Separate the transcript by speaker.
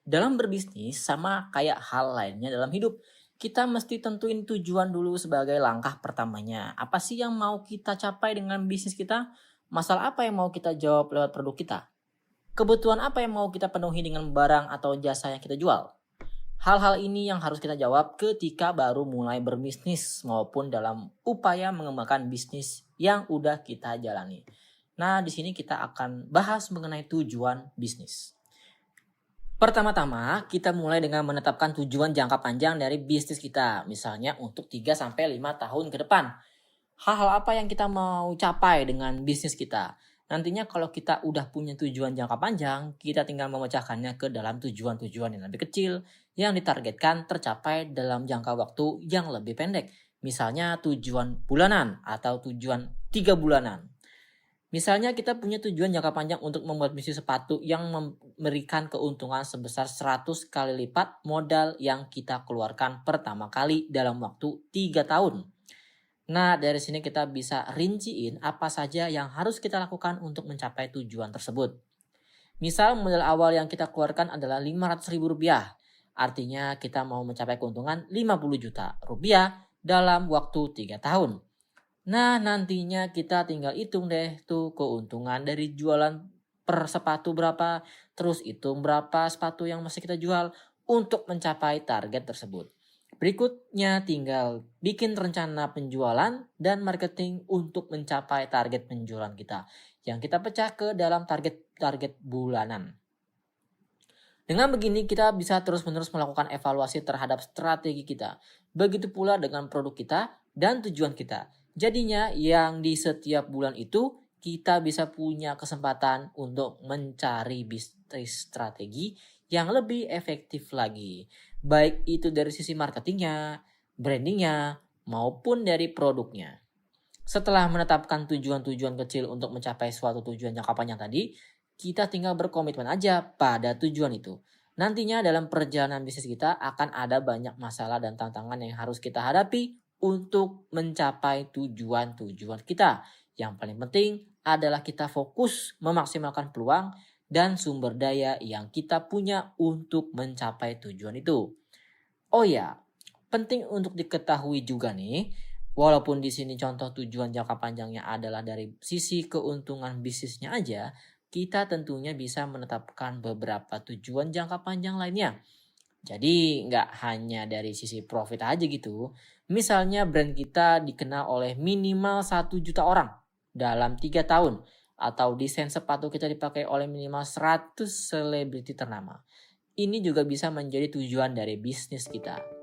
Speaker 1: Dalam berbisnis sama kayak hal lainnya dalam hidup, kita mesti tentuin tujuan dulu sebagai langkah pertamanya. Apa sih yang mau kita capai dengan bisnis kita? Masalah apa yang mau kita jawab lewat produk kita? Kebutuhan apa yang mau kita penuhi dengan barang atau jasa yang kita jual? Hal-hal ini yang harus kita jawab ketika baru mulai berbisnis maupun dalam upaya mengembangkan bisnis yang udah kita jalani. Nah, di sini kita akan bahas mengenai tujuan bisnis. Pertama-tama, kita mulai dengan menetapkan tujuan jangka panjang dari bisnis kita, misalnya untuk 3-5 tahun ke depan. Hal-hal apa yang kita mau capai dengan bisnis kita? Nantinya kalau kita udah punya tujuan jangka panjang, kita tinggal memecahkannya ke dalam tujuan-tujuan yang lebih kecil yang ditargetkan tercapai dalam jangka waktu yang lebih pendek. Misalnya tujuan bulanan atau tujuan 3 bulanan. Misalnya kita punya tujuan jangka panjang untuk membuat bisnis sepatu yang memberikan keuntungan sebesar 100 kali lipat modal yang kita keluarkan pertama kali dalam waktu 3 tahun. Nah, dari sini kita bisa rinciin apa saja yang harus kita lakukan untuk mencapai tujuan tersebut. Misal modal awal yang kita keluarkan adalah Rp500.000. Artinya kita mau mencapai keuntungan Rp50 juta dalam waktu 3 tahun. Nah, nantinya kita tinggal hitung deh tuh keuntungan dari jualan per sepatu berapa, terus hitung berapa sepatu yang masih kita jual untuk mencapai target tersebut. Berikutnya tinggal bikin rencana penjualan dan marketing untuk mencapai target penjualan kita yang kita pecah ke dalam target bulanan. Dengan begini kita bisa terus-menerus melakukan evaluasi terhadap strategi kita. Begitu pula dengan produk kita dan tujuan kita. Jadinya yang di setiap bulan itu kita bisa punya kesempatan untuk mencari bisnis strategi yang lebih efektif lagi. Baik itu dari sisi marketingnya, brandingnya, maupun dari produknya. Setelah menetapkan tujuan-tujuan kecil untuk mencapai suatu tujuan jangka panjang tadi, kita tinggal berkomitmen aja pada tujuan itu. Nantinya dalam perjalanan bisnis kita akan ada banyak masalah dan tantangan yang harus kita hadapi untuk mencapai tujuan-tujuan kita. Yang paling penting adalah kita fokus memaksimalkan peluang dan sumber daya yang kita punya untuk mencapai tujuan itu. Oh ya, penting untuk diketahui juga nih, walaupun di sini contoh tujuan jangka panjangnya adalah dari sisi keuntungan bisnisnya aja, kita tentunya bisa menetapkan beberapa tujuan jangka panjang lainnya. Jadi nggak hanya dari sisi profit aja gitu. Misalnya brand kita dikenal oleh minimal 1 juta orang dalam 3 tahun. Atau desain sepatu kita dipakai oleh minimal 100 selebriti ternama. Ini juga bisa menjadi tujuan dari bisnis kita.